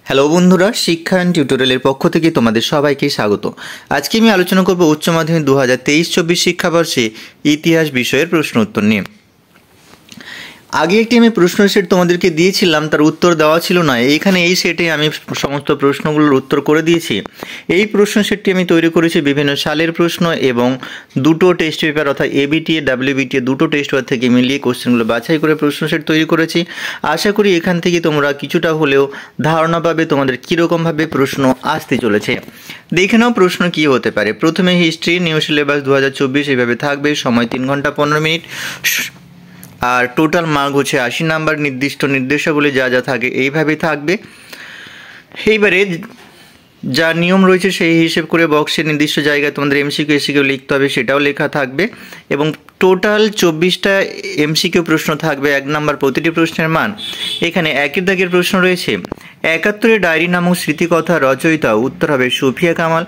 Hello বন্ধুরা, শিক্ষায়ন টিউটোরিয়ালের পক্ষ থেকে তোমাদের সবাইকে স্বাগত। আজকে আমি আলোচনা করব উচ্চ মাধ্যমিক 2023-24 শিক্ষাবর্ষে ইতিহাস বিষয়ের প্রশ্ন উত্তর নিয়ে। আগে একটি আমি প্রশ্ন সেট তোমাদেরকে দিয়েছিলাম, তার উত্তর দেওয়া ছিল না। এইখানে এই সেটে আমি সমস্ত প্রশ্নগুলোর উত্তর করে দিয়েছি। এই প্রশ্ন সেটটি আমি তৈরি করেছি বিভিন্ন সালের প্রশ্ন এবং দুটো টেস্ট পেপার অর্থাৎ এবিটিএ ডাব্লিউবিটিএ দুটো টেস্ট পেপার থেকে মিলিয়ে কোশ্চেনগুলো বাছাই করে প্রশ্ন সেট তৈরি করেছি। আশা করি এখান থেকে তোমরা কিছুটা হলেও ধারণা পাবে তোমাদের কীরকমভাবে প্রশ্ন আসতে চলেছে। দেখে নাও প্রশ্ন কী হতে পারে। প্রথমে হিস্ট্রি, নিউ সিলেবাস 2024 এইভাবে থাকবে, সময় 3 ঘন্টা 15 মিনিট, আর টোটাল মার্ক হচ্ছে 80 নাম্বার। নির্দিষ্ট নির্দেশাবলী যা যা থাকে এইভাবেই থাকবে। এইবারে যা নিয়ম রয়েছে সেই হিসেব করে বক্সের নির্দিষ্ট জায়গায় তোমাদের এমসিকিউ লিখতে হবে, সেটাও লেখা থাকবে। এবং টোটাল 24টা এমসিকিউ প্রশ্ন থাকবে, 1 নাম্বার প্রতিটি প্রশ্নের মান। এখানে একের দাগের প্রশ্ন রয়েছে, 71 ডায়েরি নামক স্মৃতিকথা রচয়িতা, উত্তর হবে সুফিয়া কামাল।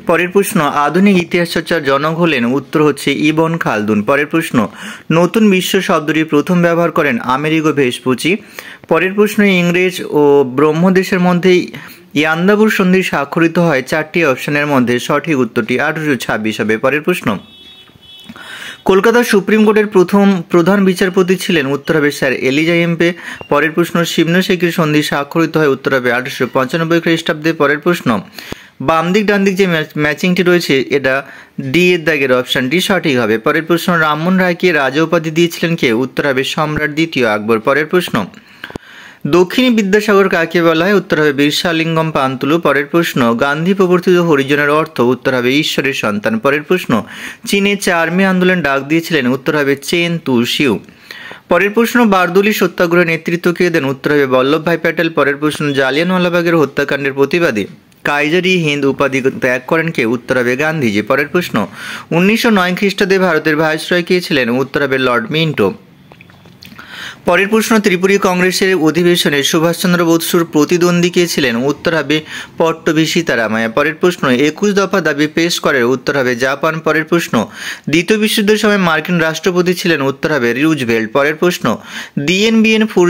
পরের প্রশ্ন, আধুনিক ইতিহাস চর্চার জনক হলেন, উত্তর হচ্ছে ইবন খালদুন। পরের প্রশ্ন, নতুন বিশ্ব শব্দটি প্রথম ব্যবহার করেন আমেরিগো ভেসপুচি। পরের প্রশ্ন, ইংরেজ ও ব্রহ্মদেশের মধ্যে ইয়ান্দাবুর সন্ধি স্বাক্ষরিত হয় 4টি অপশনের মধ্যে সঠিক উত্তরটি 1826 হবে। পরের প্রশ্ন, কলকাতা সুপ্রিম কোর্টের প্রথম প্রধান বিচারপতি ছিলেন, উত্তর হবে স্যার এলিজা এমপে। পরের প্রশ্ন, শিবনশেখীর সন্ধি স্বাক্ষরিত হয়, উত্তর হবে 1895 খ্রিস্টাব্দে। পরের প্রশ্ন, বাম দিক ডান দিক যে ম্যাচিংটি রয়েছে এটা ডি এর দাগের অপশানটি সঠিক হবে। পরের প্রশ্ন, রামমোহন রায়কে রাজা উপাধি দিয়েছিলেন কে, উত্তর হবে সম্রাট দ্বিতীয় আকবর। পরের প্রশ্ন, দক্ষিণী বিদ্যাসাগর কাকে বলা হয়, উত্তর হবে বীরসালিঙ্গম পান্তুলু। পরের প্রশ্ন, গান্ধী প্রবর্তিত হরিজনের অর্থ, উত্তর হবে ঈশ্বরের সন্তান। পরের প্রশ্ন, চীনে 4 মে আন্দোলন ডাক দিয়েছিলেন, উত্তর হবে চেন তুশিউ। পরের প্রশ্ন, বারদৌলি সত্যাগ্রহের নেতৃত্ব কে দেন, উত্তর হবে বল্লভভাই প্যাটেল। পরের প্রশ্ন, জালিয়ানওয়ালাবাগের হত্যাকাণ্ডের প্রতিবাদী কাইজার-ই হিন্দ উপাধি ত্যাগ করেন কে, উত্তর হবে গান্ধীজি। পরের প্রশ্ন, 1909 খ্রিস্টাব্দে ভারতের ভাইসরয় কে ছিলেন, উত্তর হবে লর্ড মিন্টো। পরের প্রশ্ন, ত্রিপুরী কংগ্রেসের অধিবেশনে সুভাষচন্দ্র বসুর প্রতিদ্বন্দ্বী কে ছিলেন, উত্তর হবে পট্টবী সীতারামাইয়া। পরের প্রশ্ন, 21 দফা দাবি পেশ করে, উত্তর হবে জাপান। পরের প্রশ্ন, দ্বিতীয় বিশ্বযুদ্ধের সময় মার্কিন রাষ্ট্রপতি ছিলেন, উত্তর হবে রুজভেল্ট। পরের প্রশ্ন, ডিএন বিএন ফোর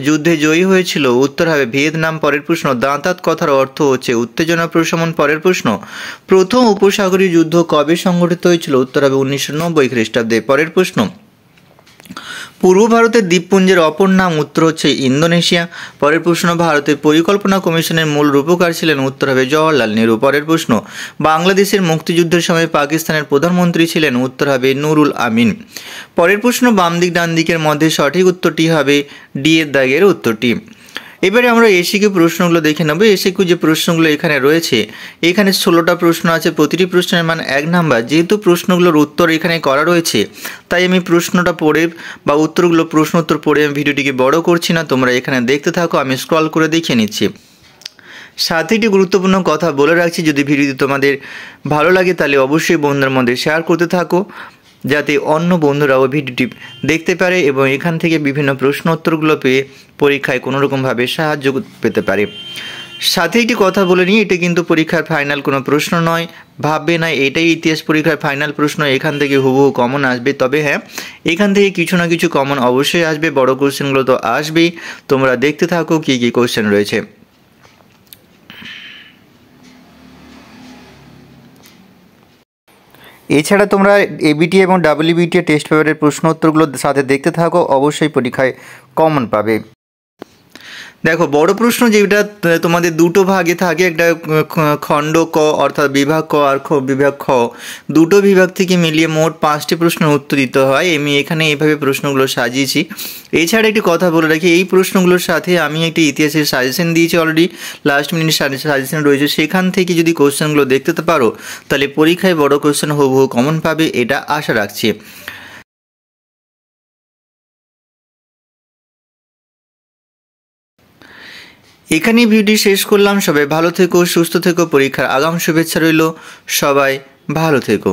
যুদ্ধে জয়ী হয়েছিল, উত্তর হবে ভিয়েতনাম। পরের প্রশ্ন, দাঁতাত কথার অর্থ হচ্ছে উত্তেজনা প্রশমন। পরের প্রশ্ন, প্রথম উপসাগরীয় যুদ্ধ কবে সংঘটিত হয়েছিল, উত্তর হবে 1990 খ্রিস্টাব্দে। পরের প্রশ্ন, পূর্ব ভারতের দ্বীপপুঞ্জের অপর নাম, উত্তর হচ্ছে ইন্দোনেশিয়া। পরের প্রশ্ন, ভারতের পরিকল্পনা কমিশনের মূল রূপকার ছিলেন, উত্তর হবে জওহরলাল নেহরু। পরের প্রশ্ন, বাংলাদেশের মুক্তিযুদ্ধের সময় পাকিস্তানের প্রধানমন্ত্রী ছিলেন, উত্তর হবে নুরুল আমিন। পরের প্রশ্ন, বাম দিক ডান দিকের মধ্যে সঠিক উত্তরটি হবে ডি এর দাগের উত্তরটি। এবারে আমরা এসিকিউ প্রশ্নগুলো দেখে নেব। এসিকিউ যে প্রশ্নগুলো এখানে রয়েছে, এখানে 16টা প্রশ্ন আছে, প্রতিটি প্রশ্নের মান 1 নাম্বার। যেহেতু প্রশ্নগুলোর উত্তর এখানে করা রয়েছে, তাই আমি প্রশ্নটা পড়ে বা প্রশ্ন উত্তর পড়ে আমি ভিডিওটিকে বড় করছি না, তোমরা এখানে দেখতে থাকো, আমি স্ক্রল করে দেখিয়ে নিচ্ছি। সাথে একটি গুরুত্বপূর্ণ কথা বলে রাখছি, যদি ভিডিওটি তোমাদের ভালো লাগে তাহলে অবশ্যই বন্ধুদের মধ্যে শেয়ার করতে থাকো, যাতে অন্য বন্ধুরাও ভিডিওটি দেখতে পারে এবং এখান থেকে বিভিন্ন প্রশ্ন উত্তরগুলো পেয়ে পরীক্ষায় কোনোরকমভাবে সাহায্য পেতে পারে। সাথে একটি কথা বলে নিই, এটা কিন্তু পরীক্ষার ফাইনাল কোনো প্রশ্ন নয়, ভাববে না এটাই ইতিহাস পরীক্ষার ফাইনাল প্রশ্ন, এখান থেকে হুবহু কমন আসবে। তবে হ্যাঁ, এখান থেকে কিছু না কিছু কমন অবশ্যই আসবে, বড় কোশ্চেনগুলো তো আসবেই। তোমরা দেখতে থাকো কী কী কোশ্চেন রয়েছে। এছাড়া তোমরা এবিটি এবং ডাব্লিউবিটিএ টেস্ট পেপারের প্রশ্ন উত্তরগুলো সাথে দেখতে থাকো, অবশ্যই পরীক্ষায় কমন পাবে। দেখো, বড় প্রশ্ন যেটা তোমাদের দুটো ভাগে থাকে, একটা খণ্ড ক অর্থাৎ বিভাগ ক আর বিভাগ খ, দুটো বিভাগ থেকে মিলিয়ে মোট 5টি প্রশ্নের উত্তর দিতে হয়। আমি এখানে এইভাবে প্রশ্নগুলো সাজিয়েছি। এছাড়া একটি কথা বলে রাখি, এই প্রশ্নগুলোর সাথে আমি একটি ইতিহাসের সাজেশন দিয়েছি অলরেডি, লাস্ট মিনিট সাজেশন রয়েছে, সেখান থেকে যদি কোশ্চেনগুলো দেখতে পারো তাহলে পরীক্ষায় বড় কোশ্চেন হুবহু কমন পাবে, এটা আশা রাখছি। এখানেই ভিডিও শেষ করলাম। সবাই ভালো থেকো, সুস্থ থেকো, পরীক্ষার আগাম শুভেচ্ছা রইল। সবাই ভালো থেকো।